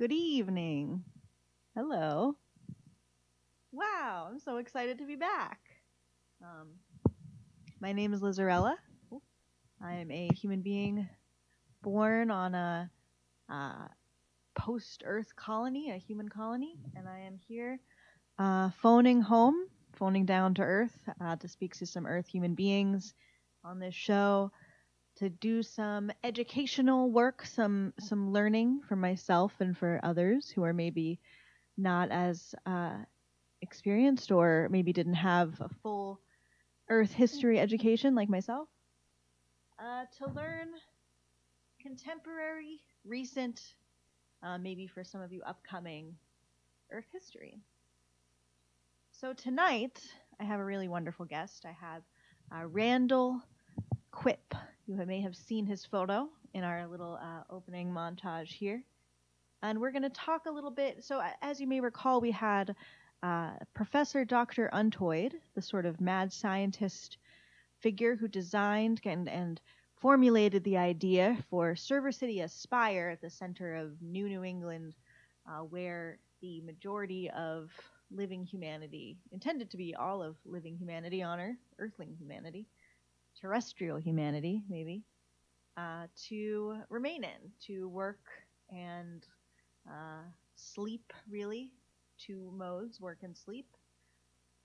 Good evening. Hello. Wow, I'm so excited to be back. Um, my name is Lizarella. I am a human being born on a post-Earth colony, a human colony, and I am here phoning home, phoning down to Earth to speak to some Earth human beings on this show to do some educational work, some learning for myself and for others who are maybe not as experienced or maybe didn't have a full Earth history education like myself, to learn contemporary, recent, maybe for some of you upcoming Earth history. So tonight, I have a really wonderful guest. I have Randall Quirp. You may have seen his photo in our little opening montage here. And we're going to talk a little bit. So, as you may recall, we had Professor Dr. Untoyd, the sort of mad scientist figure who designed and formulated the idea for Server City Aspire at the center of New England, where the majority of living humanity, intended to be all of living humanity on Earth, earthling humanity, terrestrial humanity, maybe, to remain in, to work and sleep, really. Two modes, work and sleep.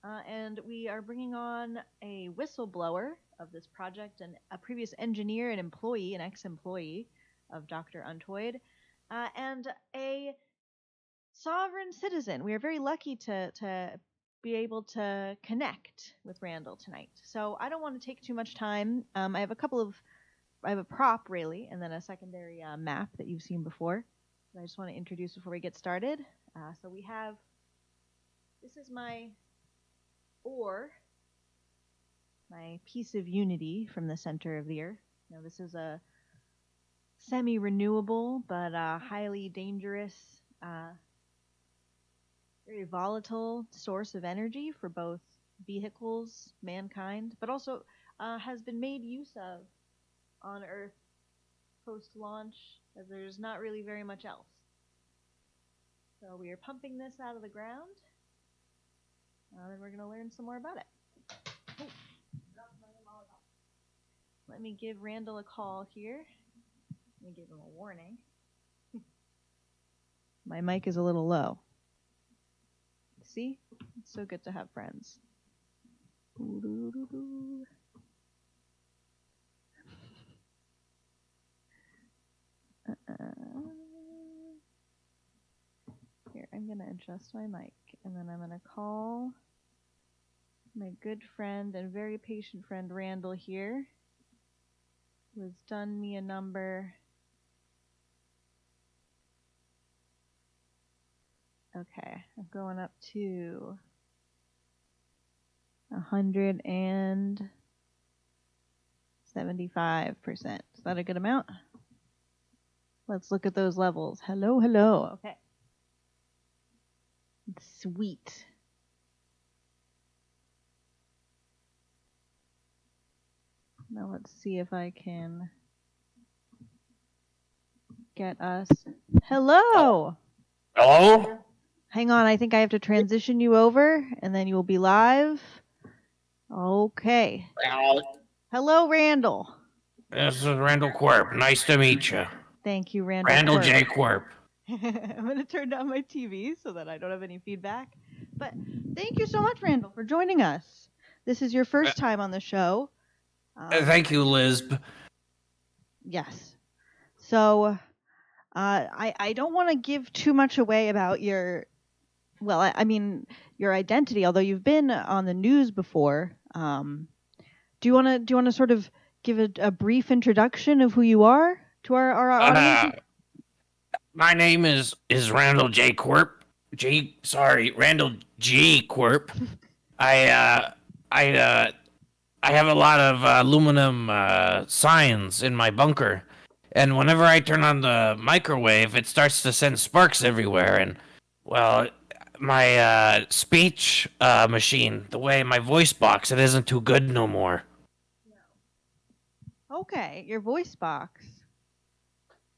And we are bringing on a whistleblower of this project, and a previous engineer and employee, an ex-employee of Dr. Untoyd, and a sovereign citizen. We are very lucky to be able to connect with Randall tonight. So I don't want to take too much time. I have a prop, really, and then a secondary map that you've seen before. I just want to introduce before we get started. So we have, this is my ore, my piece of unity from the center of the Earth. Now this is a semi-renewable but highly dangerous, very volatile source of energy for both vehicles, mankind, but also has been made use of on Earth post-launch, as there's not really very much else. So we are pumping this out of the ground, and we're going to learn some more about it. Oh. Let me give Randall a call here. Let me give him a warning. My mic is a little low. See? It's so good to have friends. Here, I'm going to adjust my mic, and then I'm going to call my good friend and very patient friend Randall here, who has done me a number. Okay, I'm going up to 175%. Is that a good amount? Let's look at those levels. Hello, hello. Okay. Sweet. Now let's see if I can get us. Hello. Hello? Hang on, I think I have to transition you over, and then you will be live. Okay. Hello, Randall. This is Randall Quirp. Nice to meet you. Thank you, Randall. Randall J Quirp. I'm going to turn down my TV so that I don't have any feedback. But thank you so much, Randall, for joining us. This is your first time on the show. Thank you, Liz. Yes. So I don't want to give too much away about your, well, I mean, your identity, although you've been on the news before. Do you want to sort of give a brief introduction of who you are to our audience? My name is Randall J Quirp. Randall G Quirp. I have a lot of aluminum signs in my bunker, and whenever I turn on the microwave, it starts to send sparks everywhere. And well, my speech machine, the way my voice box, it isn't too good no more. Okay, your voice box.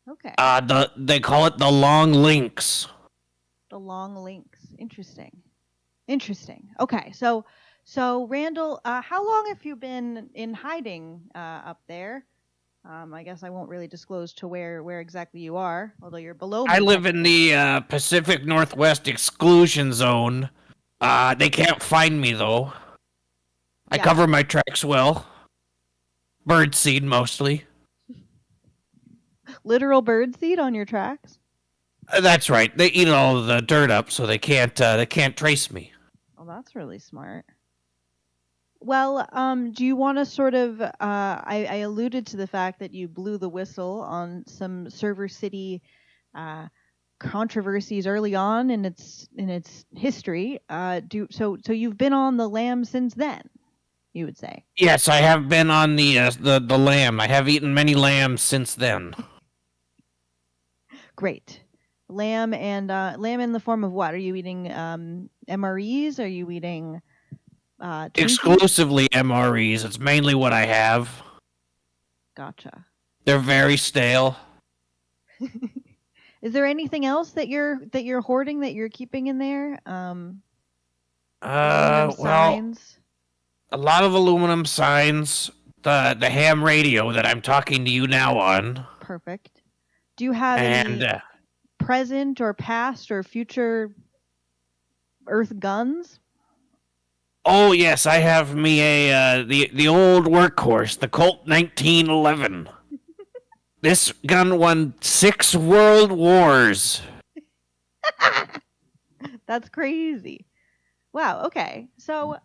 Okay. They call it the long links. The long links. Interesting. Interesting. Okay. So Randall, how long have you been in hiding up there? I guess I won't really disclose to where exactly you are, although you're below me. I live in the Pacific Northwest exclusion zone. They can't find me though. I Yeah. cover my tracks well. Birdseed mostly. Literal birdseed on your tracks? That's right. They eat all the dirt up, so they can't trace me. Oh, that's really smart. Well, do you want to sort of? I alluded to the fact that you blew the whistle on some Server City controversies early on in its history. So you've been on the lam since then, you would say? Yes, I have been on the lamb. I have eaten many lambs since then. Great. Lamb lamb in the form of what? Are you eating MREs? Are you eating Twinkies? Exclusively MREs. It's mainly what I have. Gotcha. They're very stale. Is there anything else that you're hoarding that you're keeping in there? Well, signs? a lot of aluminum signs. The ham radio that I'm talking to you now on. Perfect. Do you have any present or past or future Earth guns? Oh yes, I have me the old workhorse, the Colt 1911. This gun won 6 world wars. That's crazy. Wow. Okay. So,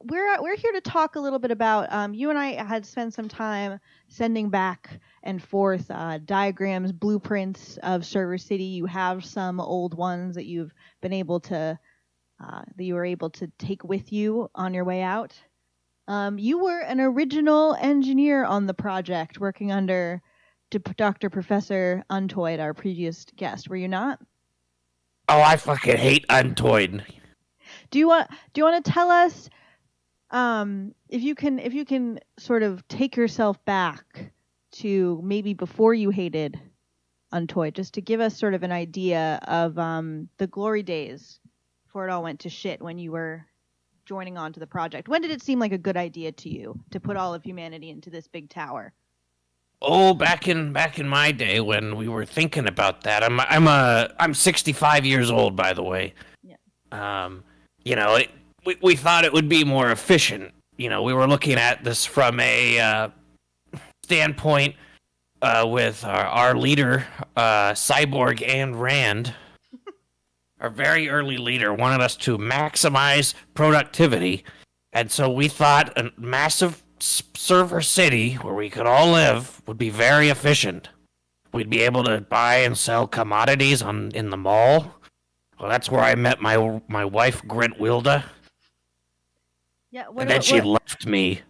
we're here to talk a little bit about. You and I had spent some time sending back and forth diagrams, blueprints of Server City. You have some old ones that you've been able to that you were able to take with you on your way out. You were an original engineer on the project, working under Dr. Professor Untoyd, our previous guest. Were you not? Oh, I fucking hate Untoyd. Do you want to tell us if you can sort of take yourself back to maybe before you hated Untoyd, just to give us sort of an idea of the glory days before it all went to shit when you were joining on to the project. When did it seem like a good idea to you to put all of humanity into this big tower? Oh, back in my day when we were thinking about that. I'm 65 years old, by the way. Yeah. You know, we thought it would be more efficient. You know, we were looking at this from a standpoint with our leader, Cyborg and Rand. Our very early leader wanted us to maximize productivity, and so we thought a massive server city where we could all live would be very efficient. We'd be able to buy and sell commodities in the mall. Well, that's where I met my wife, Grintwilda. Yeah. And then she left me.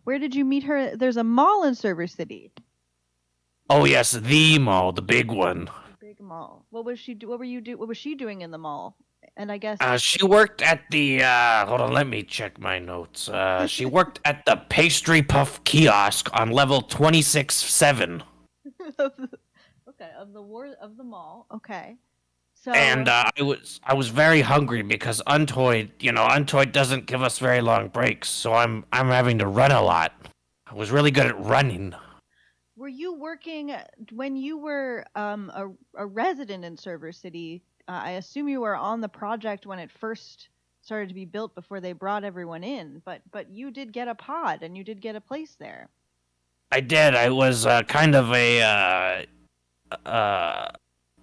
Where did you meet her? There's a mall in Server City. Oh yes, the mall, the big one. Big mall. What was she doing in the mall? And I guess she worked at the hold on, let me check my notes. She worked at the pastry puff kiosk on level 26-7. Okay, of the mall. Okay. So and I was very hungry because Untoyd doesn't give us very long breaks, so I'm having to run a lot. I was really good at running. Were you working when you were a resident in Server City? I assume you were on the project when it first started to be built before they brought everyone in. But you did get a pod and you did get a place there. I did. I was kind of a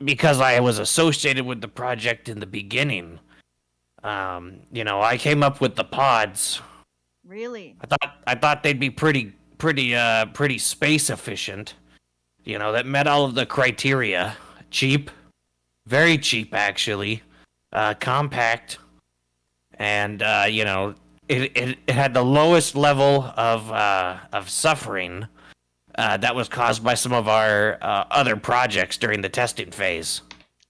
because I was associated with the project in the beginning. I came up with the pods. Really? I thought they'd be pretty space efficient. That met all of the criteria. Cheap, very cheap actually, compact, and it had the lowest level of suffering that was caused by some of our other projects during the testing phase.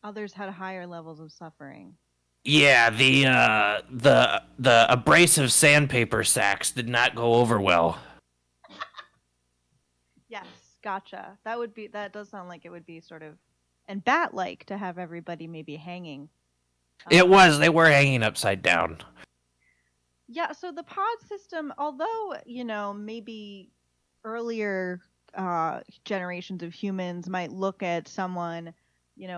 Others had higher levels of suffering. Yeah, the abrasive sandpaper sacks did not go over well. Yes, Gotcha. That does sound like it would be sort of and bat-like to have everybody maybe hanging. It was. They were hanging upside down. Yeah, so the pod system, although, maybe earlier generations of humans might look at someone,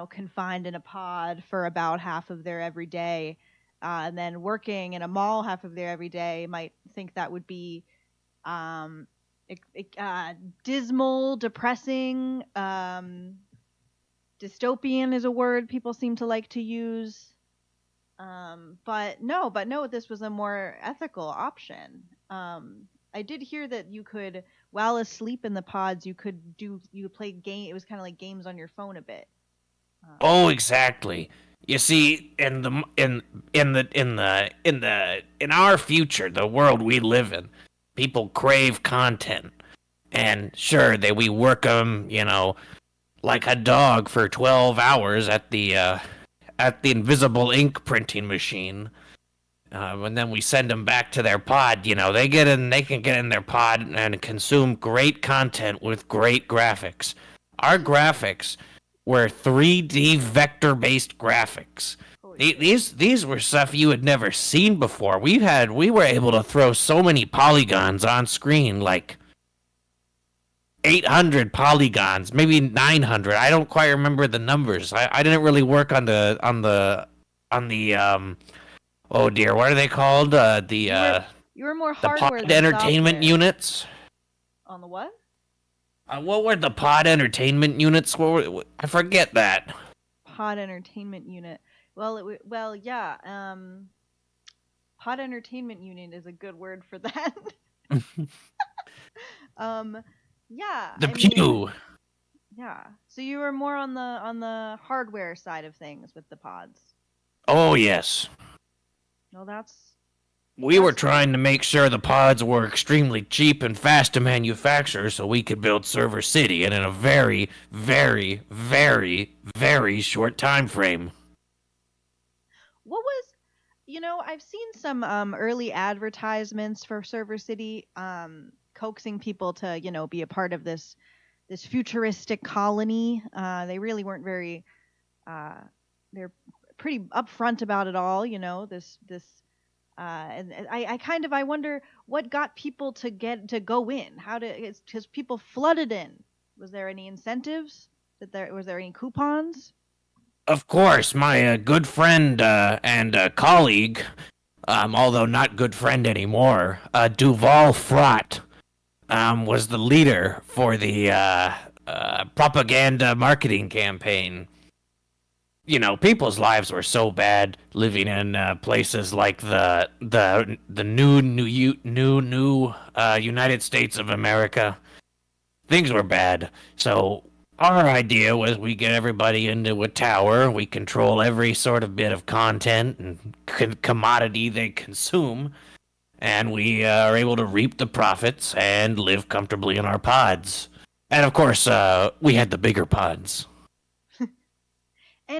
confined in a pod for about half of their everyday, and then working in a mall half of their everyday, might think that would be um, dismal, depressing, dystopian is a word people seem to like to use. But no, this was a more ethical option. I did hear that you could, while asleep in the pods, you play game. It was kind of like games on your phone a bit. Oh, exactly. You see, in our future, the world we live in, people crave content, and sure, we work them, like a dog for 12 hours at the invisible ink printing machine. And then we send them back to their pod. They can get in their pod and consume great content with great graphics. Our graphics were 3D vector-based graphics. These were stuff you had never seen before. We were able to throw so many polygons on screen, like 800 polygons, maybe 900. I don't quite remember the numbers. I didn't really work on the oh dear, what are they called? You were more the hardware pod than entertainment software. units. On the what? What were the pod entertainment units? I forget that. Pod entertainment unit. Well, yeah. Pod entertainment unit is a good word for that. Yeah. The pew. Yeah. So you were more on the hardware side of things with the pods. Oh yes. No, that's. We were trying to make sure the pods were extremely cheap and fast to manufacture so we could build Server City in a very, very, very, very short time frame. What was, I've seen some early advertisements for Server City, coaxing people to, be a part of this futuristic colony. They really weren't very, they're pretty upfront about it all, and I wonder what got people to go in. Because people flooded in. Was there any incentives? Was there any coupons? Of course, my good friend and colleague, although not good friend anymore, Duval Frott, was the leader for the propaganda marketing campaign. People's lives were so bad living in places like the new United States of America. Things were bad. So our idea was we get everybody into a tower, we control every sort of bit of content and commodity they consume, and we are able to reap the profits and live comfortably in our pods. And of course, we had the bigger pods.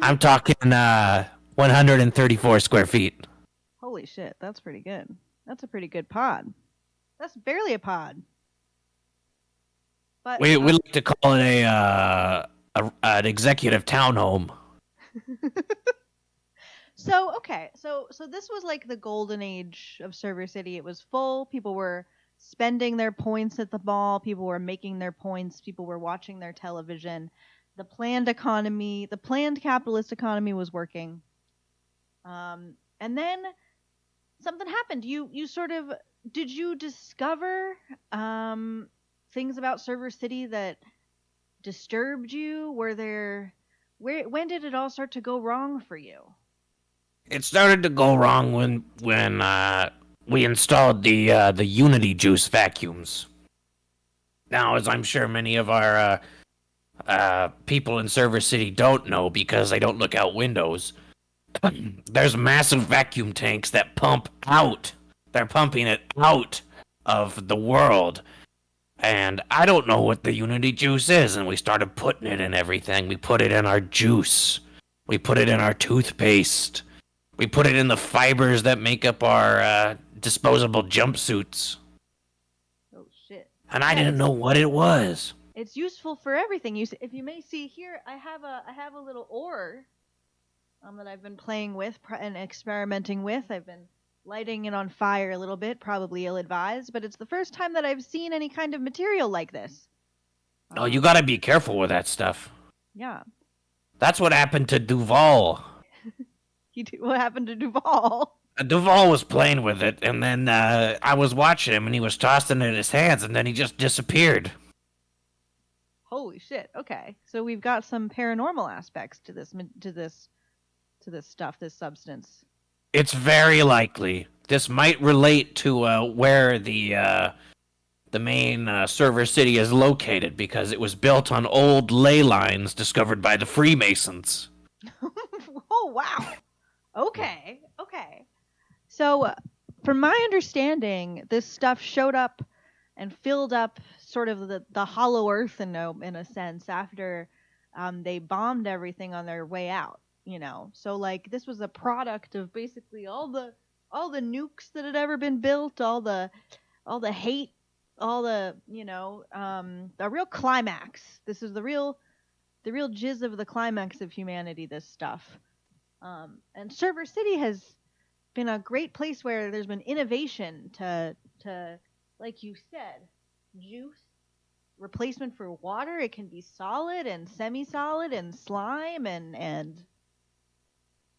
I'm talking 134 square feet. Holy shit, that's pretty good. That's a pretty good pod. That's barely a pod. But we like to call it an executive townhome. So this was like the golden age of Server City. It was full. People were spending their points at the mall. People were making their points. People were watching their television. The planned capitalist economy was working. And then something happened. You sort of, did you discover things about Server City that disturbed you? When did it all start to go wrong for you? It started to go wrong when we installed the Unity Juice vacuums. Now, as I'm sure many of our people in Server City don't know because they don't look out windows, there's massive vacuum tanks that pump out. They're pumping it out of the world. And I don't know what the Unity Juice is, and we started putting it in everything. We put it in our juice. We put it in our toothpaste. We put it in the fibers that make up our disposable jumpsuits. Oh, shit. And I didn't know what it was. It's useful for everything. If you may see here, I have a little ore that I've been playing with and experimenting with. I've been lighting it on fire a little bit, probably ill-advised, but it's the first time that I've seen any kind of material like this. Oh, you gotta be careful with that stuff. Yeah. That's what happened to Duval. What happened to Duval? Duval was playing with it, and then I was watching him, and he was tossing it in his hands, and then he just disappeared. Holy shit! Okay, so we've got some paranormal aspects to this stuff, this substance. It's very likely this might relate to where the main server city is located, because it was built on old ley lines discovered by the Freemasons. Oh wow! Okay. So, from my understanding, this stuff showed up and filled up sort of the hollow earth in a sense after they bombed everything on their way out. So like this was a product of basically all the nukes that had ever been built, all the hate, all the the real climax. This is the real jizz of the climax of humanity. This stuff, and Server City has been a great place where there's been innovation to like you said, juice replacement for water. It can be solid and semi-solid and slime and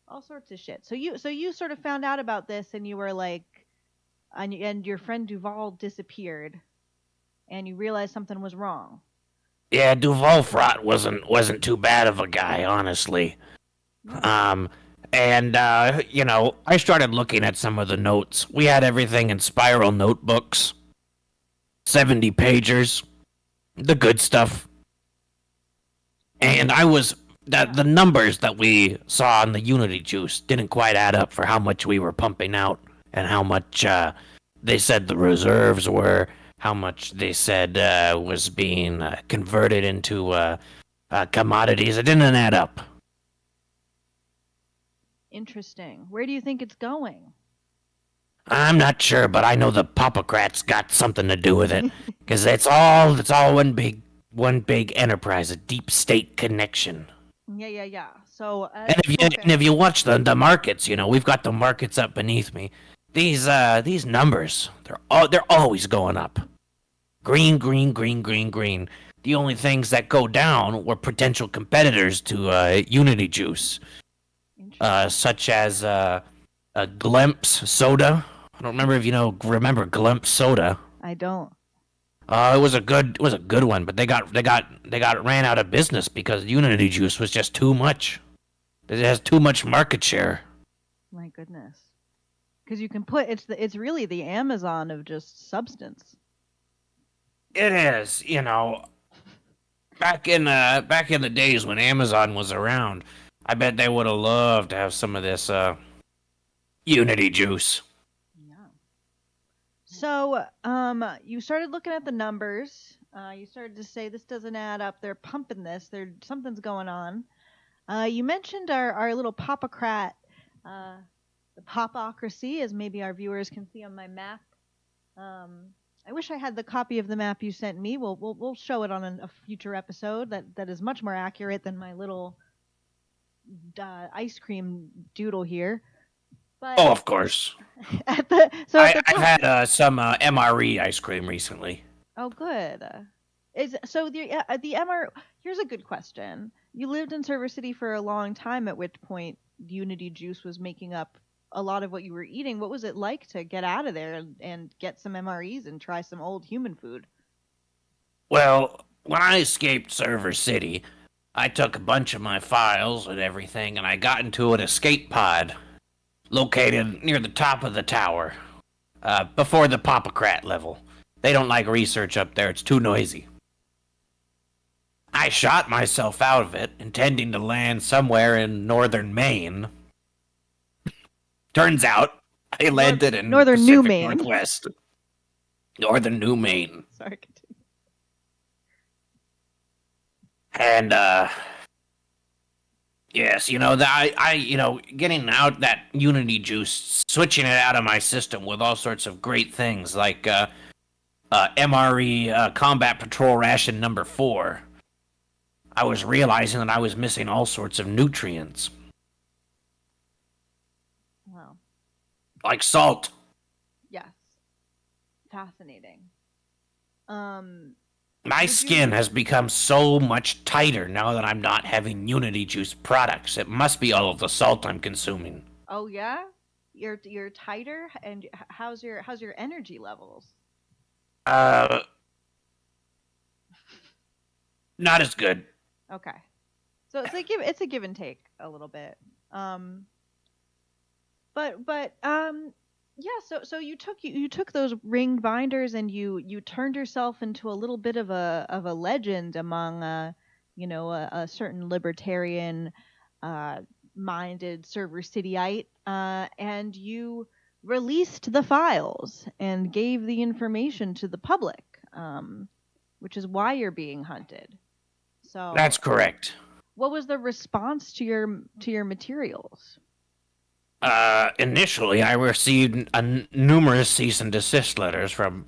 all sorts of shit. So you sort of found out about this and you were like, and your friend Duval disappeared, and you realized something was wrong. Yeah, Duval Frot wasn't too bad of a guy, honestly. And I started looking at some of the notes. We had everything in spiral notebooks, 70 pagers, the good stuff. And the numbers that we saw in the Unity juice didn't quite add up for how much we were pumping out and how much they said the reserves were, how much they said was being converted into commodities. It didn't add up. Interesting. Where do you think it's going? I'm not sure, but I know the Popocrats got something to do with it, because it's all one big enterprise, a deep state connection. Yeah. So and if you watch the markets, we've got the markets up beneath me. These numbers, they're always going up. Green. The only things that go down were potential competitors to Unity Juice. Such as Glimpse Soda. I don't remember if remember Glimpse Soda. I don't. It was a good one, but they got ran out of business because Unity Juice was just too much. It has too much market share. My goodness. Because you can put it's really the Amazon of just substance. It is, back in the days when Amazon was around, I bet they would have loved to have some of this Unity juice. Yeah. So, you started looking at the numbers. You started to say this doesn't add up. They're pumping this. Something's going on. You mentioned our little Popocrat, the Popocracy, as maybe our viewers can see on my map. I wish I had the copy of the map you sent me. We'll show it on a future episode that is much more accurate than my little ice cream doodle here. But of course. I've had some MRE ice cream recently. Oh, good. The MR? Here's a good question. You lived in Server City for a long time, at which point Unity Juice was making up a lot of what you were eating. What was it like to get out of there and get some MREs and try some old human food? Well, when I escaped Server City, I took a bunch of my files and everything, and I got into an escape pod located near the top of the tower, before the Popocrat level. They don't like research up there, it's too noisy. I shot myself out of it, intending to land somewhere in northern Maine. Turns out, I landed in northern Pacific New Maine. Northwest. Northern New Maine. Sorry, continue. And, yes, getting out that Unity juice, switching it out of my system with all sorts of great things, like, MRE Combat Patrol Ration number 4, I was realizing that I was missing all sorts of nutrients, Wow. like salt. Yes. Fascinating. Um, My skin has become so much tighter now that I'm not having Unity Juice products. It must be all of the salt I'm consuming. Oh yeah, you're tighter, and how's your energy levels? Uh, Not as good. Okay, so it's a give and take a little bit. Um, but yeah. So you took those ringed binders and you turned yourself into a little bit of a legend among a certain libertarian minded server cityite, and you released the files and gave the information to the public, which is why you're being hunted. So That's correct. what was the response to your materials? Initially, I received numerous cease and desist letters from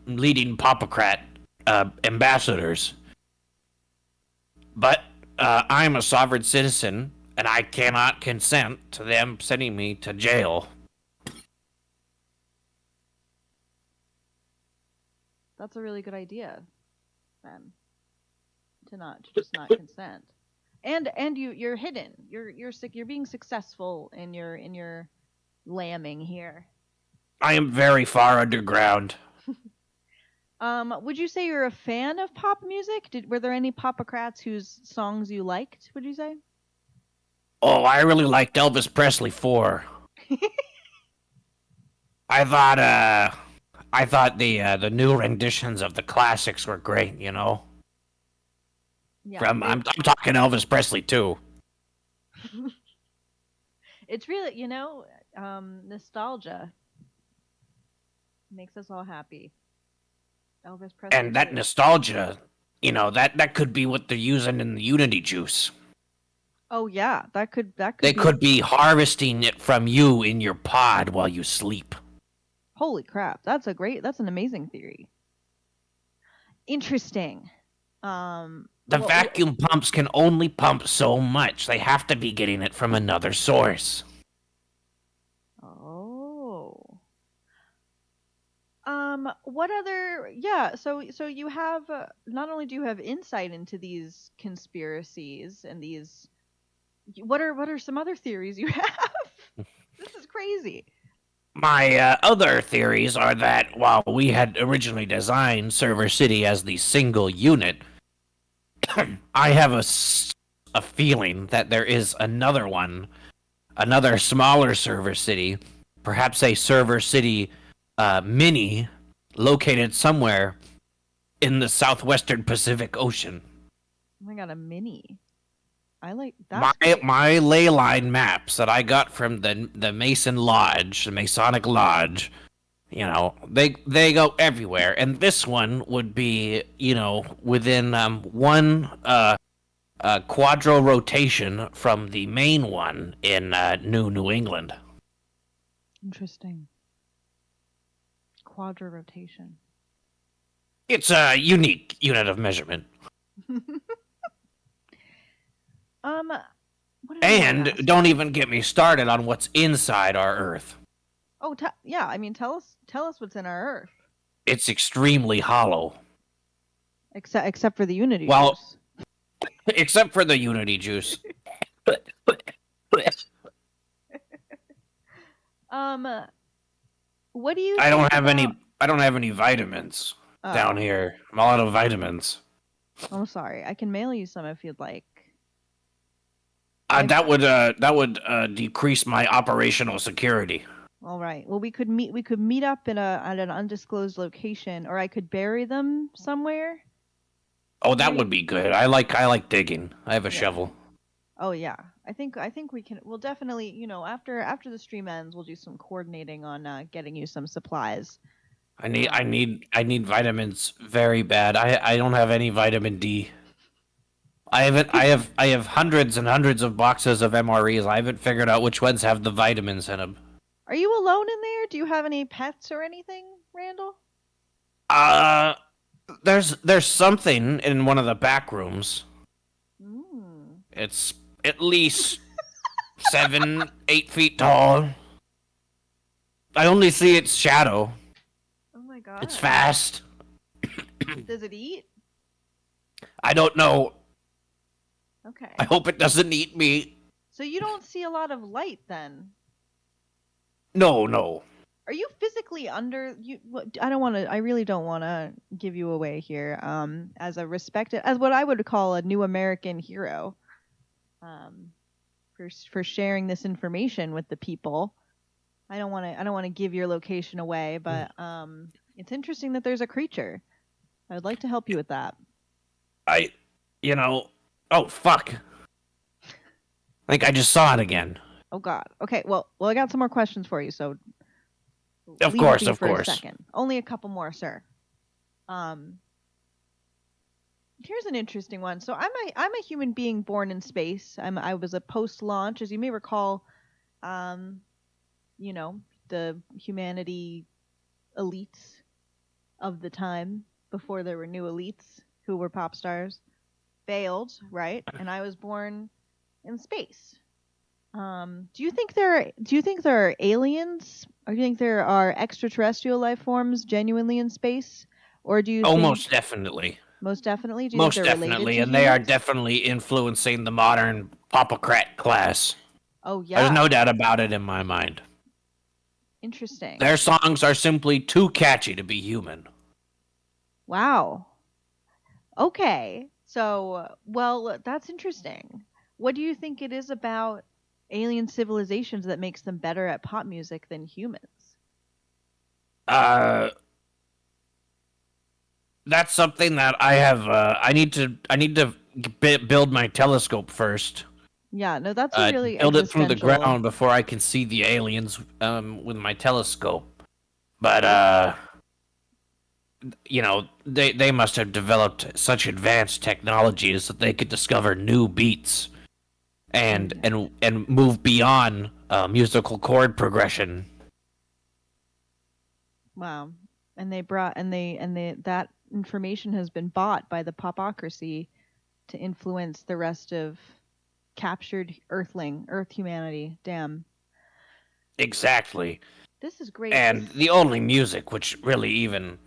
leading Popocrat ambassadors. But I'm a sovereign citizen, and I cannot consent to them sending me to jail. That's a really good idea, then, to just not consent. And you're hidden. You're being successful in your lambing here. I am very far underground. Would you say you're a fan of pop music? Were there any Popocrats whose songs you liked? Would you say? Oh, I really liked Elvis Presley 4. I thought the new renditions of the classics were great. You know. Yeah. I'm talking Elvis Presley too. It's really, nostalgia makes us all happy. Elvis Presley. And that nostalgia, that could be what they're using in the Unity Juice. Oh yeah, that could. They could be harvesting it from you in your pod while you sleep. Holy crap, that's an amazing theory. Interesting. The vacuum pumps can only pump so much. They have to be getting it from another source. Oh. What other? Yeah. So you have not only do you have insight into these conspiracies and these. What are some other theories you have? This is crazy. My other theories are that while we had originally designed Server City as the single unit, I have a feeling that there is another one, another smaller server city, perhaps a server city mini, located somewhere in the southwestern Pacific Ocean. Oh my god, a mini. I like that. My ley line maps that I got from the Mason Lodge, the Masonic Lodge, they go everywhere, and this one would be, within one quadro rotation from the main one in New England. Interesting. Quadro rotation. It's a unique unit of measurement. And don't even get me started on what's inside our Earth. Oh, yeah. I mean, tell us what's in our Earth. It's extremely hollow. Except for the Unity juice. Except for the Unity juice. What do you? I don't have any vitamins down here. I'm all out of vitamins. I'm sorry. I can mail you some if you'd like. That would decrease my operational security. All right. Well, we could meet up at an undisclosed location, or I could bury them somewhere. Oh, that would be good. I like digging. I have a shovel. Oh yeah. I think we can. We'll definitely, after the stream ends, we'll do some coordinating on getting you some supplies. I need vitamins very bad. I don't have any vitamin D. I have hundreds and hundreds of boxes of MREs. I haven't figured out which ones have the vitamins in them. Are you alone in there? Do you have any pets or anything, Randall? there's something in one of the back rooms. Mm. It's at least 7, 8 feet tall. I only see its shadow. Oh my god. It's fast. Does it eat? I don't know. Okay. I hope it doesn't eat me. So you don't see a lot of light then? No. Are you physically under you? I don't want to. I really don't want to give you away here. As a respected, as what I would call a new American hero. For sharing this information with the people. I don't want to give your location away, but it's interesting that there's a creature. I would like to help you with that. Oh fuck. I think I just saw it again. Oh god. Okay. Well, I got some more questions for you. So, Of leave course, it be of for course. a second. Only a couple more, sir. Here's an interesting one. So I'm a human being born in space. I was a post-launch, as you may recall. The humanity elites of the time before there were new elites who were pop stars failed, right? And I was born in space. Do you think there are aliens, or do you think there are extraterrestrial life forms genuinely in space, or do you think Most definitely. most definitely? Do you Most think they're related definitely, to and they are humans? definitely influencing the modern popocrat class. Oh yeah, There's no doubt about it in my mind. interesting. Their songs are simply too catchy to be human. Wow. Okay. So, well, that's interesting. What do you think it is about alien civilizations that makes them better at pop music than humans? That's something that I have. I need to build my telescope first. Yeah, no, that's a really Build it through the existential. ground before I can see the aliens with my telescope. But they must have developed such advanced technologies that they could discover new beats and move beyond musical chord progression. Wow. And that information has been bought by the popocracy to influence the rest of captured Earth humanity. Damn. Exactly. This is great. And the only music which really even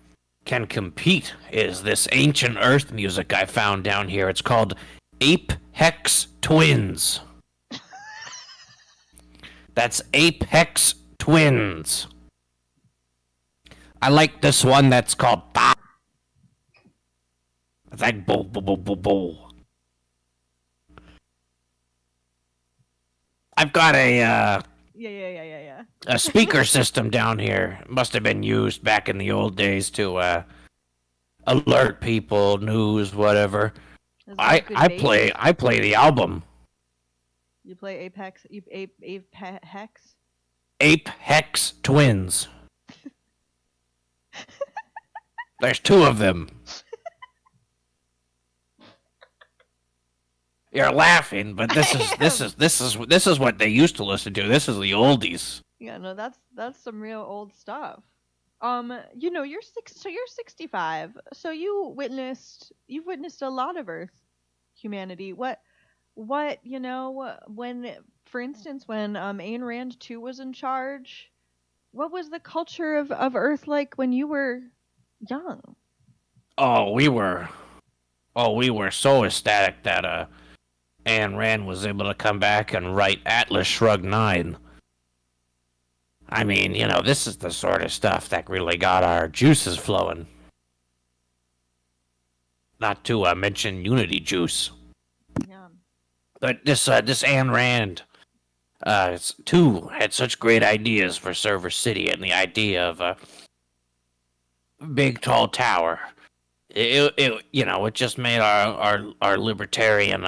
can compete is this ancient Earth music I found down here. It's called Apex Twins. That's Apex Twins. I like this one that's called Bow. It's like bo bo bo bo bo. I've got a Yeah. a speaker system down here. It must have been used back in the old days to alert people, news, whatever. I play the album. You play Apex? Apex? Apex Twins. There's two of them. You're laughing, but this is what they used to listen to. This is the oldies. Yeah, no, that's some real old stuff. You're 65. So you've witnessed a lot of Earth humanity. What when, for instance, when Ayn Rand 2 was in charge, what was the culture of Earth like when you were young? We were so ecstatic that Ayn Rand was able to come back and write Atlas Shrugged 9. I mean, this is the sort of stuff that really got our juices flowing. Not to mention Unity Juice. Yeah. But this Ayn Rand, too, had such great ideas for Server City, and the idea of a big tall tower. It just made our libertarian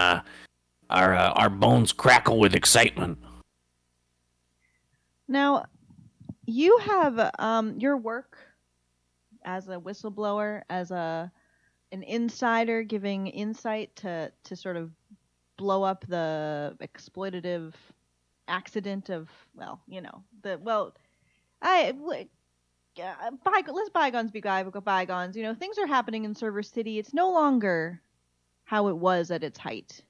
our bones crackle with excitement. Now, you have your work as a whistleblower, as an insider giving insight to sort of blow up the exploitative accident of let's bygones be bygones. You know, things are happening in Server City. It's no longer how it was at its height.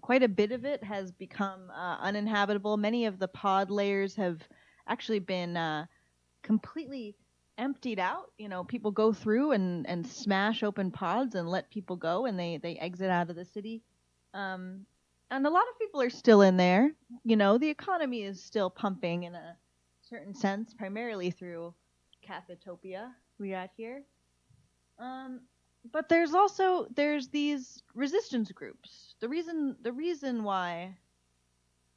Quite a bit of it has become uninhabitable. Many of the pod layers have actually been completely emptied out. You know, people go through and smash open pods and let people go, and they exit out of the city. And a lot of people are still in there. You know, the economy is still pumping in a certain sense, primarily through Cathetopia we got here. But there's these resistance groups. The reason why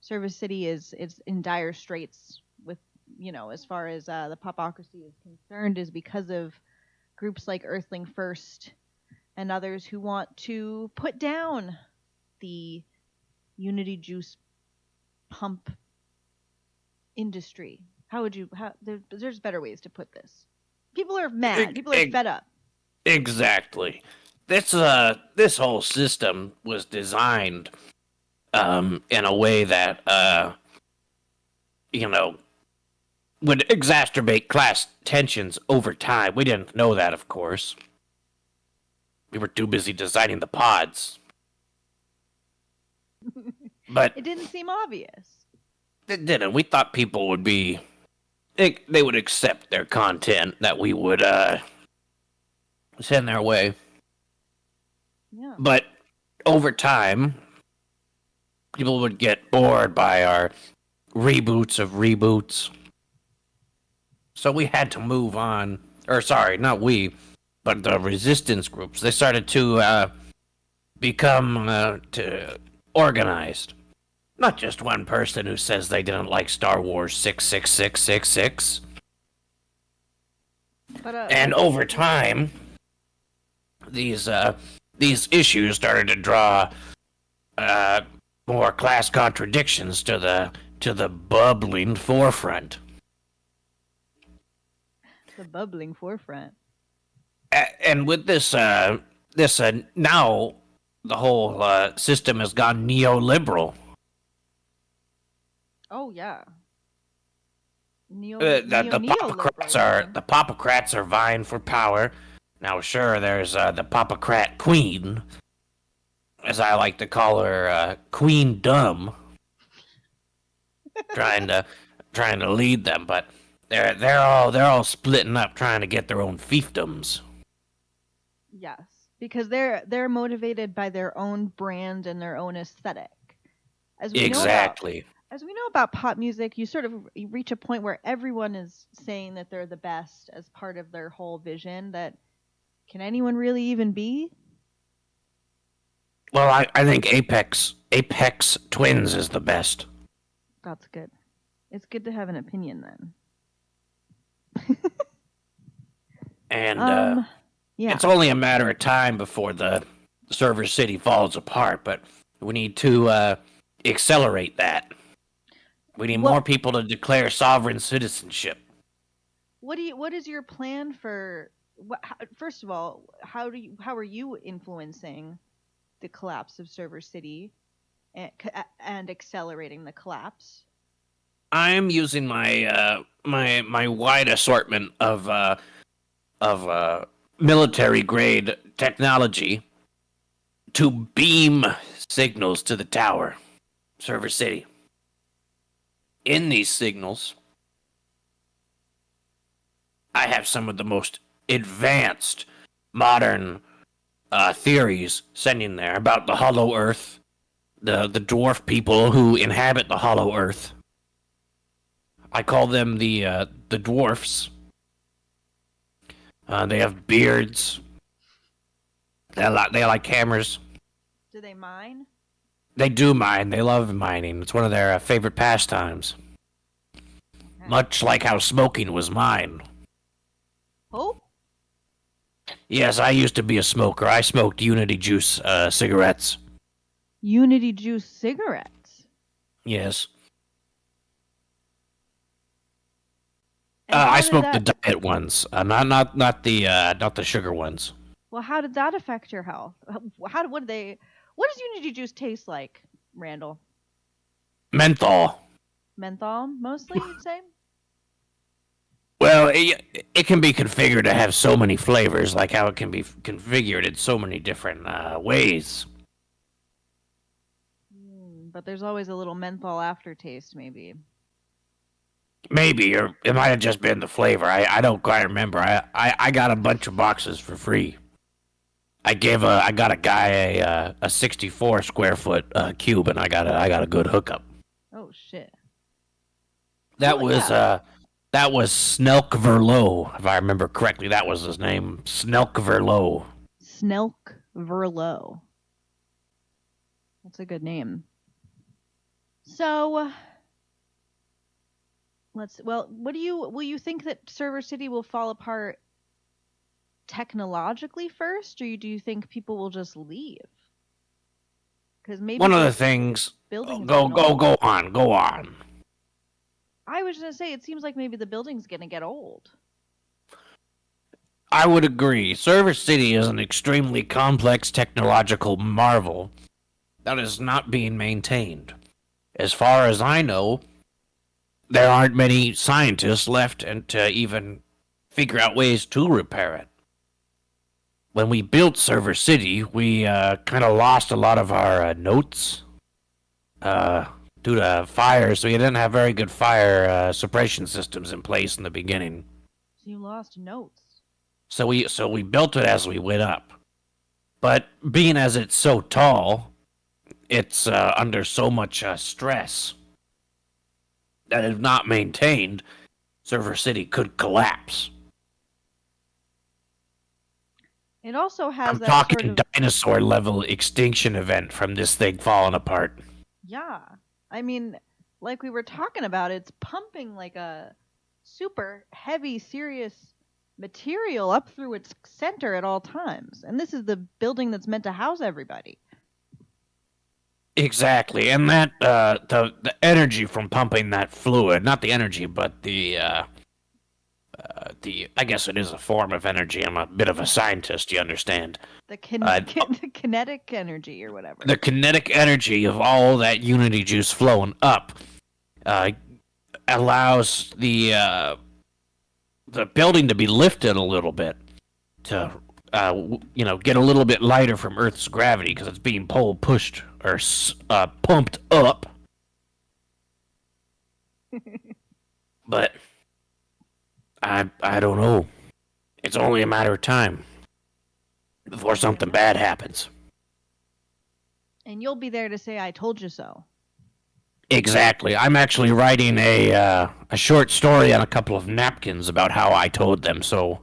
Service City is in dire straits with, you know, as far as the popocracy is concerned, is because of groups like Earthling First and others who want to put down the Unity Juice pump industry. There's better ways to put this. People are mad. People are fed up. Exactly. This whole system was designed in a way that you know, would exacerbate class tensions over time. We didn't know that, of course. We were too busy designing the pods. But it didn't seem obvious. It didn't. We thought people would be... They would accept their content, that we would send their way. Yeah. But over time, people would get bored by our reboots of reboots. So we had to move on. Or sorry, not we, but the resistance groups. They started to become organized. Not just one person who says they didn't like Star Wars 66666. And over time, these issues started to draw more class contradictions to the bubbling forefront. The bubbling forefront. And with this now the whole system has gone neoliberal. Oh yeah. The Popocrats are vying for power. Now, sure, there's the Popocrat Queen, as I like to call her, Queen Dumb, trying to lead them, but they're all splitting up, trying to get their own fiefdoms. Yes, because they're motivated by their own brand and their own aesthetic. Exactly. As we know about pop music, you reach a point where everyone is saying that they're the best as part of their whole vision. That can anyone really even be? Well, I think Apex Twins is the best. That's good. It's good to have an opinion then. And yeah. It's only a matter of time before the Server City falls apart, but we need to accelerate that. We need more people to declare sovereign citizenship. What is your plan for? First of all, how are you influencing the collapse of Server City and accelerating the collapse? I am using my my wide assortment of military grade technology to beam signals to the tower, Server City. In these signals, I have some of the most advanced modern theories sending there about the Hollow Earth, the dwarf people who inhabit the Hollow Earth. I call them the dwarfs. They have beards. They like hammers. Do they mine? They do mine. They love mining. It's one of their favorite pastimes. Okay. Much like how smoking was mine. Oh? Yes, I used to be a smoker. I smoked Unity Juice cigarettes. Unity Juice cigarettes? Yes. I smoked the diet ones, not the sugar ones. Well, how did that affect your health? What does Unity Juice taste like, Randall? Menthol. Menthol, mostly, you'd say? Well, it can be configured to have so many flavors, like how it can be configured in so many different ways. But there's always a little menthol aftertaste, maybe. Maybe, or it might have just been the flavor. I don't quite remember. I got a bunch of boxes for free. I got a guy a 64 square foot cube, and I got a good hookup. Oh shit. That Well, was yeah. that was Snelk Verlo, if I remember correctly. That was his name, Snelk Verlo. Snelk Verlo. That's a good name. So will you think that Server City will fall apart technologically first, or do you think people will just leave? Because maybe One of the the things. building's Go getting old. go on. I was gonna say it seems like maybe the building's gonna get old. I would agree. Server City is an extremely complex technological marvel that is not being maintained. As far as I know, there aren't many scientists left and to even figure out ways to repair it. When we built Server City, we kind of lost a lot of our notes due to fires. So we didn't have very good fire suppression systems in place in the beginning. So you lost notes. So we built it as we went up. But being as it's so tall, it's under so much stress that if not maintained, Server City could collapse. It also has I'm that talking sort of dinosaur level extinction event from this thing falling apart. yeah. I mean, like we were talking about, it's pumping like a super heavy, serious material up through its center at all times. And this is the building that's meant to house everybody. Exactly, and that the energy from pumping that fluid, not the energy, but the I guess it is a form of energy. I'm a bit of a scientist, you understand. The Uh, the kinetic energy or whatever. the kinetic energy of all that unity juice flowing up uh, allows the building to be lifted a little bit to get a little bit lighter from Earth's gravity because it's being pushed or pumped up. But I don't know. It's only a matter of time before something bad happens. And you'll be there to say, "I told you so." Exactly. I'm actually writing a short story on a couple of napkins about how I told them so.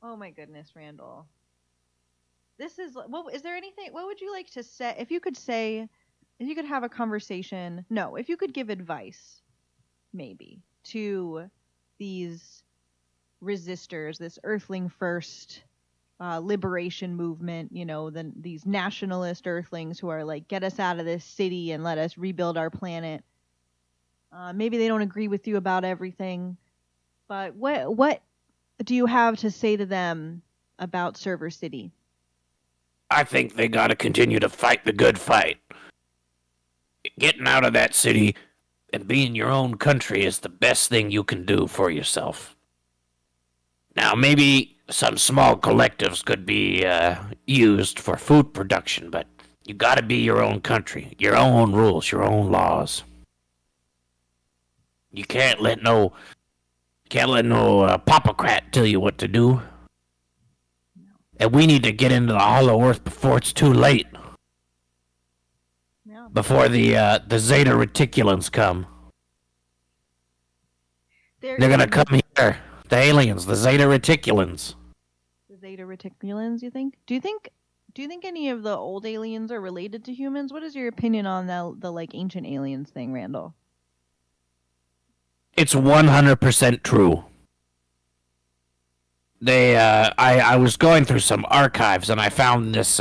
Oh my goodness, Randall. This is what is there anything what would you like to say if you could have a conversation, no, if you could give advice maybe to these resistors, this earthling first liberation movement, these nationalist earthlings who are like, get us out of this city and let us rebuild our planet. Maybe they don't agree with you about everything, but what do you have to say to them about Server City? I think they gotta continue to fight the good fight. Getting out of that city and being your own country is the best thing you can do for yourself. Now, maybe some small collectives could be used for food production, but you gotta be your own country, your own rules, your own laws. You can't let no popocrat tell you what to do. And we need to get into the Hollow Earth before it's too late. Yeah. Before the Zeta Reticulans come. They're gonna come here. The aliens, the Zeta Reticulans. The Zeta Reticulans, you think? Do you think any of the old aliens are related to humans? What is your opinion on the like ancient aliens thing, Randall? It's 100% true. I was going through some archives and I found this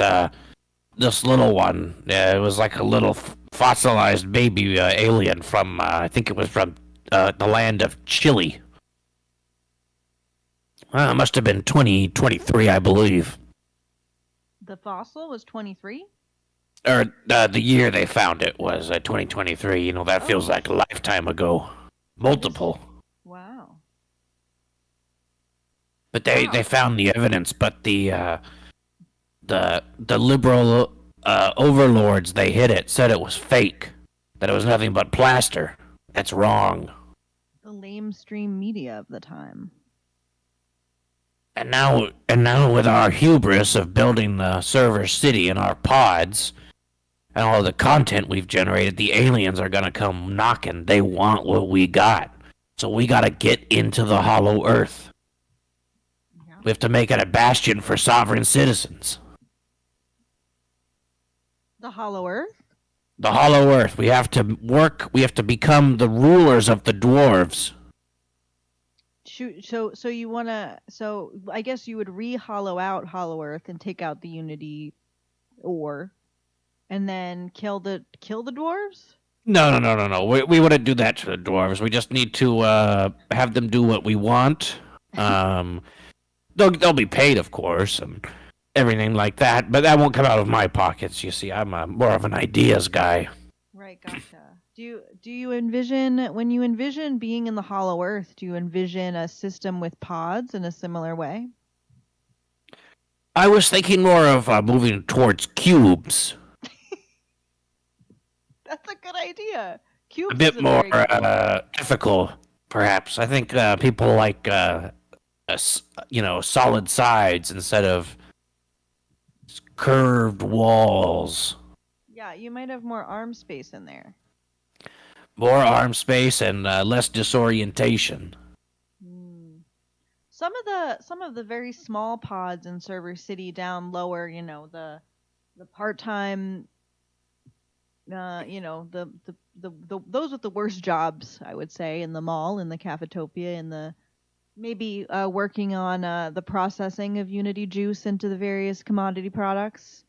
little one. It was like a little fossilized baby alien from I think it was from the land of Chile. It must have been 2023, I believe. The fossil was 23? the year they found it was 2023. You know, that feels like a lifetime ago. Multiple. Wow. But they found the evidence, but the liberal overlords they hid it, said it was fake, that it was nothing but plaster. That's wrong. The lamestream media of the time. And now with our hubris of building the server city in our pods and all the content we've generated, the aliens are gonna come knocking. They want what we got. So we gotta get into the hollow earth. Yeah. We have to make it a bastion for sovereign citizens. The hollow earth? The hollow earth. We have to work, we have to become the rulers of the dwarves. So you want to, so I guess you would re-hollow out Hollow Earth and take out the Unity ore and then kill the dwarves? No. We wouldn't do that to the dwarves. We just need to have them do what we want. They'll be paid, of course, and everything like that, but that won't come out of my pockets. You see, I'm more of an ideas guy. Right, gotcha. Do you envision, when you envision being in the Hollow Earth, do you envision a system with pods in a similar way? I was thinking more of moving towards cubes. That's a good idea. Cubes a bit more difficult, perhaps. I think people like solid sides instead of curved walls. Yeah, you might have more arm space in there. More arm space and less disorientation. Some of the very small pods in Server City down lower, the part-time, the those with the worst jobs, I would say, in the mall, in the Cafetopia, in the maybe working on the processing of Unity juice into the various commodity products.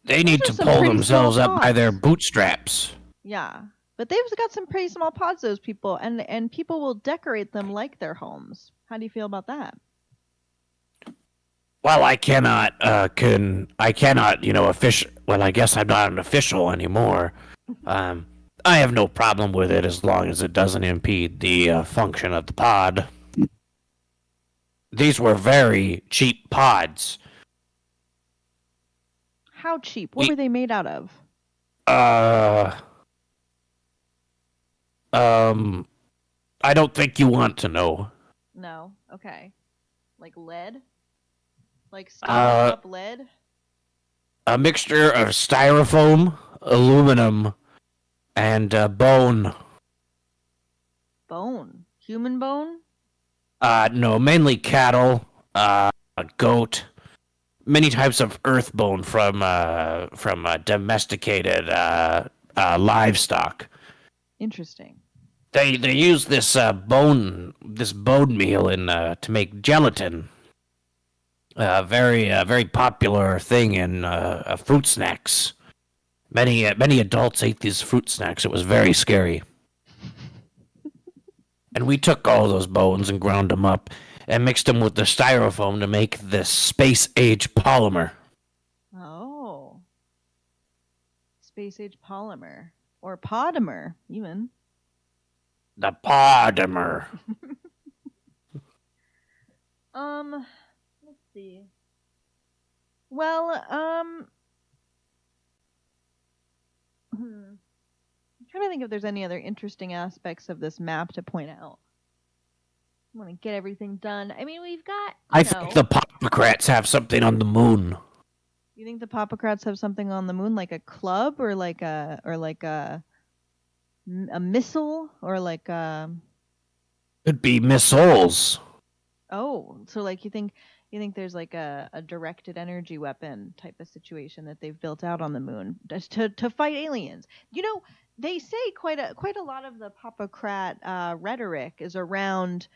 They need to pull themselves up by their bootstraps. Yeah. But they've got some pretty small pods, those people, and people will decorate them like their homes. How do you feel about that? Well, I cannot, official. Well, I guess I'm not an official anymore. I have no problem with it as long as it doesn't impede the function of the pod. These were very cheap pods. How cheap? What were they made out of? I don't think you want to know. No. Okay. Like lead? Like up lead? A mixture of styrofoam, aluminum, and bone. Bone? Human bone? No, mainly cattle, goat, many types of earth bone from domesticated livestock. Interesting. They use this bone meal to make gelatin. Very popular thing in fruit snacks. Many adults ate these fruit snacks. It was very scary. And we took all those bones and ground them up and mixed them with the styrofoam to make this space age polymer. Oh, space age polymer or podymer even. The podymer. Let's see. Well, I'm trying to think if there's any other interesting aspects of this map to point out. I want to get everything done. I mean, we've got. I think the Popocrats have something on the moon. You think the Popocrats have something on the moon, like a club, or like a missile, or like a? Could be missiles. Oh, so like you think there's like a directed energy weapon type of situation that they've built out on the moon to fight aliens. They say quite a lot of the Popocrat rhetoric is around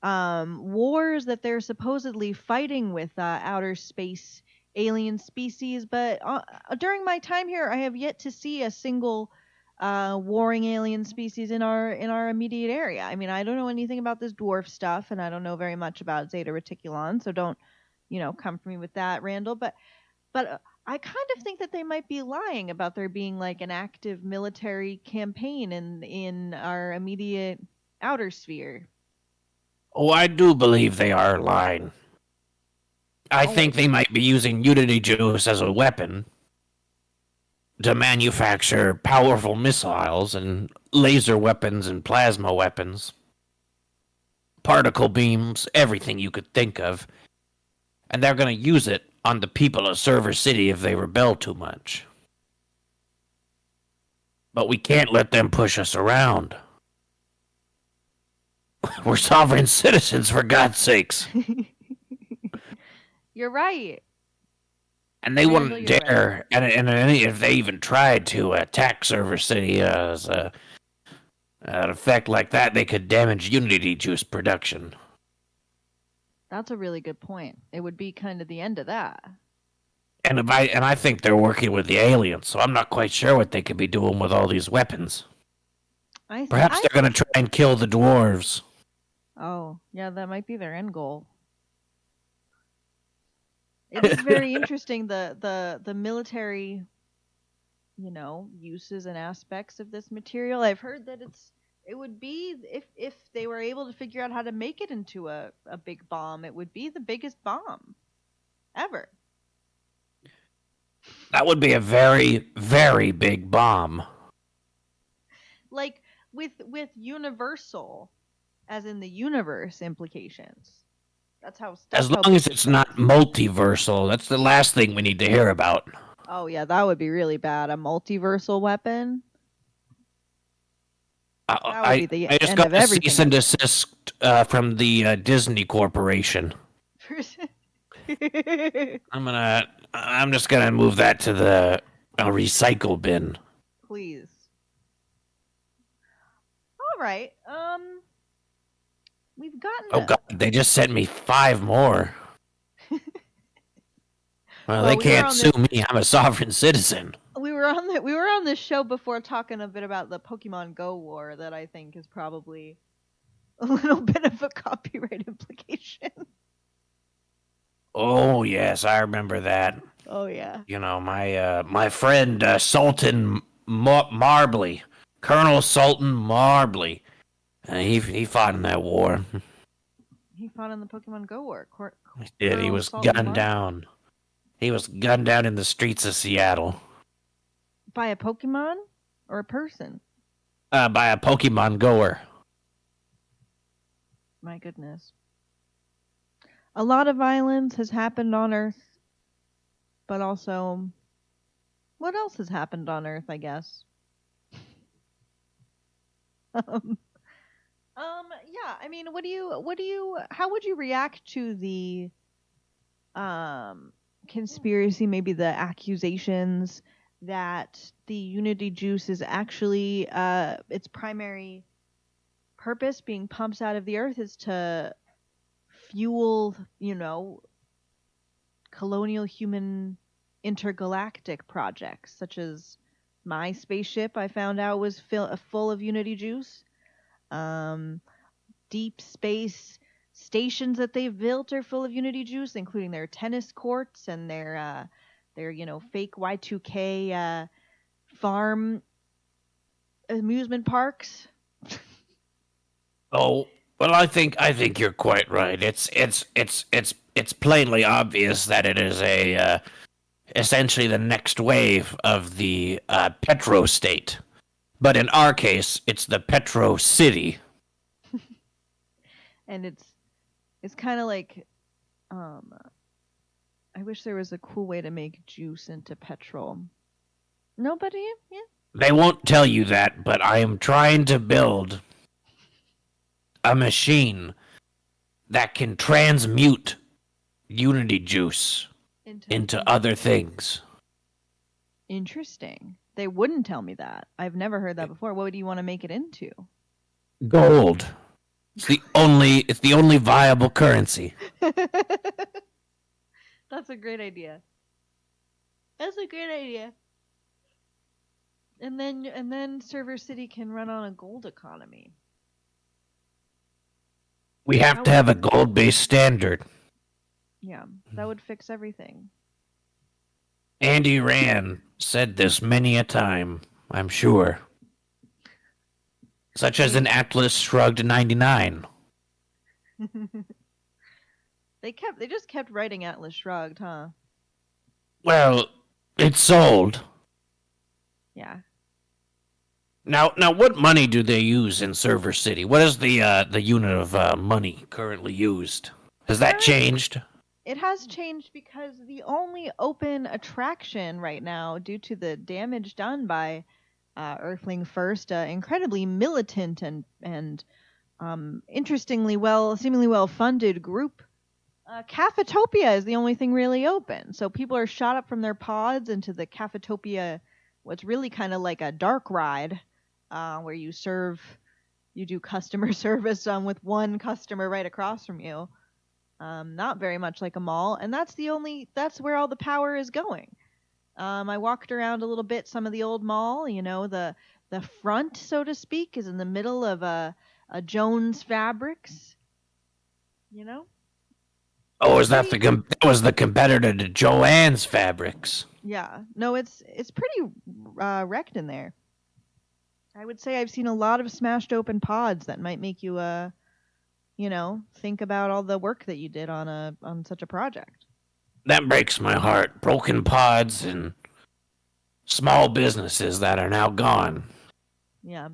wars that they're supposedly fighting with outer space alien species, but during my time here, I have yet to see a single warring alien species in our immediate area. I mean, I don't know anything about this dwarf stuff, and I don't know very much about Zeta Reticulon, so don't come for me with that, Randall. But I kind of think that they might be lying about there being like an active military campaign in our immediate outer sphere. Oh, I do believe they are lying. I Oh, think they might be using Unity Juice as a weapon to manufacture powerful missiles and laser weapons and plasma weapons, particle beams, everything you could think of. And they're going to use it on the people of Server City if they rebel too much. But we can't let them push us around. We're sovereign citizens, for God's sakes. you're right. And they Randall, wouldn't you're right. dare, and if they even tried to attack Server City as an effect like that, they could damage Unity Juice production. That's a really good point. It would be kind of the end of that. And I think they're working with the aliens, so I'm not quite sure what they could be doing with all these weapons. Perhaps they're going to try and kill the dwarves. Oh, yeah, that might be their end goal. It is very interesting the military, uses and aspects of this material. I've heard that it would be if they were able to figure out how to make it into a big bomb, it would be the biggest bomb ever. That would be a very, very big bomb. Like with universal, as in the universe implications. That's as long as it's not multiversal, that's the last thing we need to hear about. Oh yeah, that would be really bad. A multiversal weapon. I just got a cease and desist from the Disney Corporation. I'm just gonna move that to the recycle bin. Please. All right. We've gotten. Oh God! They just sent me 5 more. Well, they can't sue me. I'm a sovereign citizen. We were on this show before talking a bit about the Pokemon Go war that I think is probably a little bit of a copyright implication. Oh yes, I remember that. Oh yeah. My friend Sultan Marbley, Colonel Sultan Marbley. He fought in that war. He fought in the Pokemon Go war. He did. He was gunned down. He was gunned down in the streets of Seattle. By a Pokemon or a person? By a Pokemon goer. My goodness. A lot of violence has happened on Earth, but also, what else has happened on Earth, I guess? Yeah, I mean, how would you react to the conspiracy, maybe the accusations that the Unity Juice is actually its primary purpose being pumped out of the earth is to fuel, colonial human intergalactic projects, such as my spaceship I found out was full of Unity Juice. Deep space stations that they've built are full of Unity Juice, including their tennis courts and their fake Y2K farm amusement parks. Oh, well, I think you're quite right. It's plainly obvious that it is essentially the next wave of the Petro State. But in our case, it's the Petro City. And it's kind of like, I wish there was a cool way to make juice into petrol. Nobody? Yeah. They won't tell you that, but I am trying to build a machine that can transmute Unity Juice into other things. Interesting. They wouldn't tell me that. I've never heard that before. What do you want to make it into? Gold. It's the only viable currency. That's a great idea. And then Server City can run on a gold economy. We have to have a gold-based standard. Yeah, that would fix everything. Andy Rand said this many a time, I'm sure. Such as in Atlas Shrugged 99. They just kept writing Atlas Shrugged, huh? Well, it sold. Yeah. Now, what money do they use in Server City? What is the unit of money currently used? Has that changed? It has changed because the only open attraction right now, due to the damage done by Earthling First, incredibly militant and interestingly seemingly well funded group, Cafetopia is the only thing really open. So people are shot up from their pods into the Cafetopia, what's really kind of like a dark ride, where you do customer service with one customer right across from you. Not very much like a mall, and that's where all the power is going. I walked around a little bit, some of the old mall, the front, so to speak, is in the middle of a Jones Fabrics, Oh, that was the competitor to Joanne's Fabrics? Yeah, no, it's pretty wrecked in there. I would say I've seen a lot of smashed open pods that might make you think about all the work that you did on such a project. That breaks my heart. Broken pods and small businesses that are now gone. Yeah.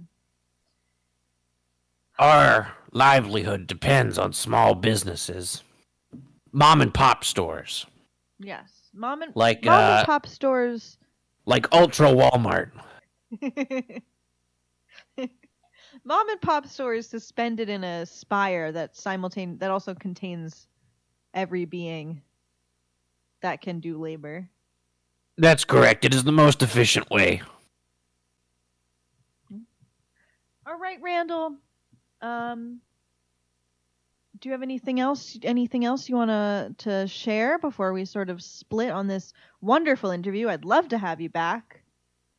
Our livelihood depends on small businesses. Mom and pop stores. Yes. Mom and pop stores. Like Ultra Walmart. Mom and pop stores suspended in a spire that also contains every being that can do labor. That's correct. It is the most efficient way. All right, Randall. Do you have anything else you want to share before we sort of split on this wonderful interview? I'd love to have you back.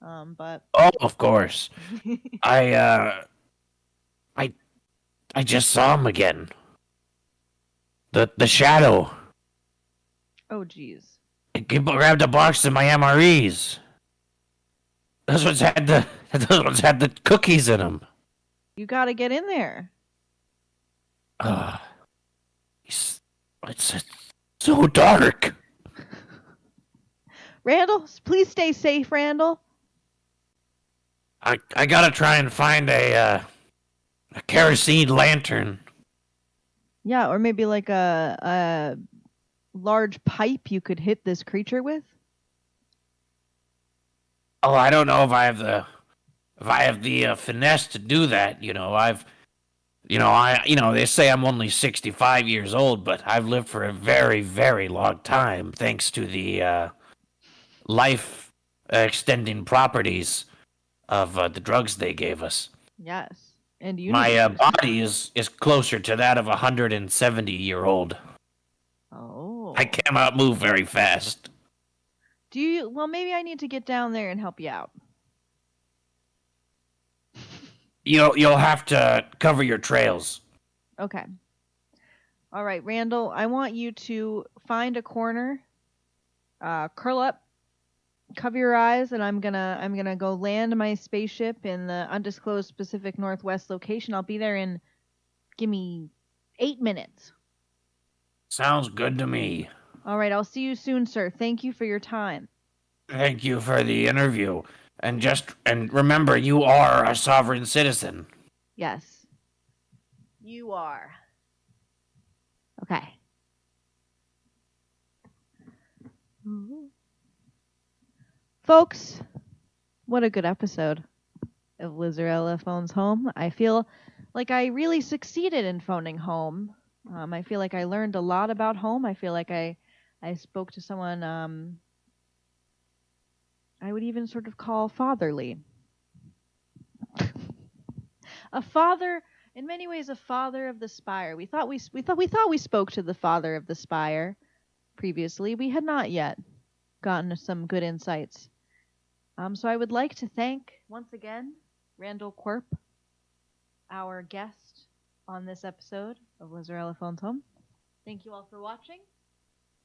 But of course. I just saw him again. The shadow. Oh, jeez. He grabbed a box of my MREs. Those ones had the cookies in them. You gotta get in there. It's so dark. Randall, please stay safe, Randall. I gotta try and find a kerosene lantern. Yeah, or maybe like a large pipe you could hit this creature with. Oh, I don't know if I have the finesse to do that. They say I'm only 65 years old, but I've lived for a very, very long time thanks to the life extending properties of the drugs they gave us. Yes. And my body is closer to that of a 170-year-old. Oh. I cannot move very fast. Well, maybe I need to get down there and help you out. You'll have to cover your trails. Okay. All right, Randall, I want you to find a corner, curl up, cover your eyes, and I'm gonna go land my spaceship in the undisclosed Pacific Northwest location. I'll be there in, give me 8 minutes. Sounds good to me. All right, I'll see you soon, sir. Thank you for your time. Thank you for the interview. And remember, you are a sovereign citizen. Yes. You are. Okay. Folks, what a good episode of Lizarella Phones Home. I feel like I really succeeded in phoning home. I feel like I learned a lot about home. I feel like I spoke to someone I would even sort of call fatherly. A father, in many ways, a father of the spire. We thought we spoke to the father of the spire previously. We had not yet gotten some good insights. So I would like to thank once again Randall Quirp, our guest on this episode of Lizarella Phones Home. Thank you all for watching.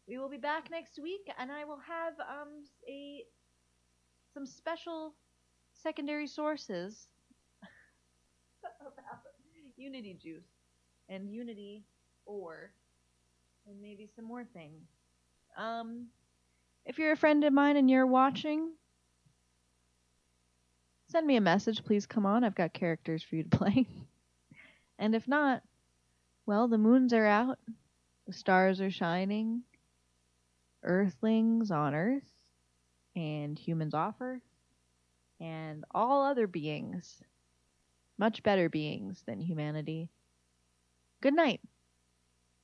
We will be back next week, and I will have some special secondary sources about Unity juice and Unity ore and maybe some more things. If you're a friend of mine and you're watching, send me a message. Please come on. I've got characters for you to play. And if not, well, the moons are out, the stars are shining, Earthlings on Earth, and humans off Earth, and all other beings, much better beings than humanity. Good night.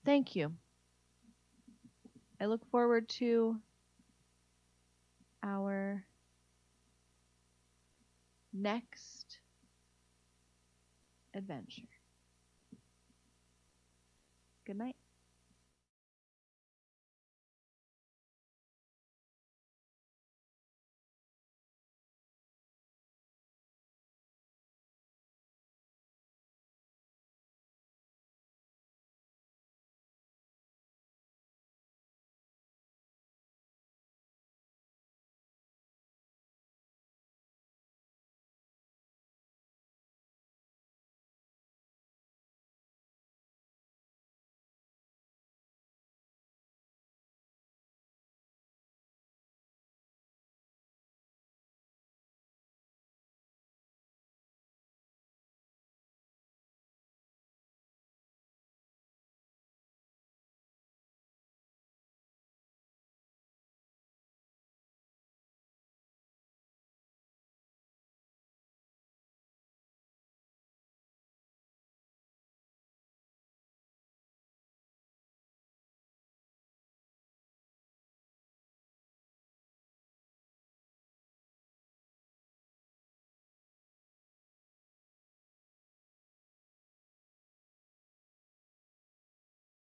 Thank you. I look forward to our next adventure. Good night.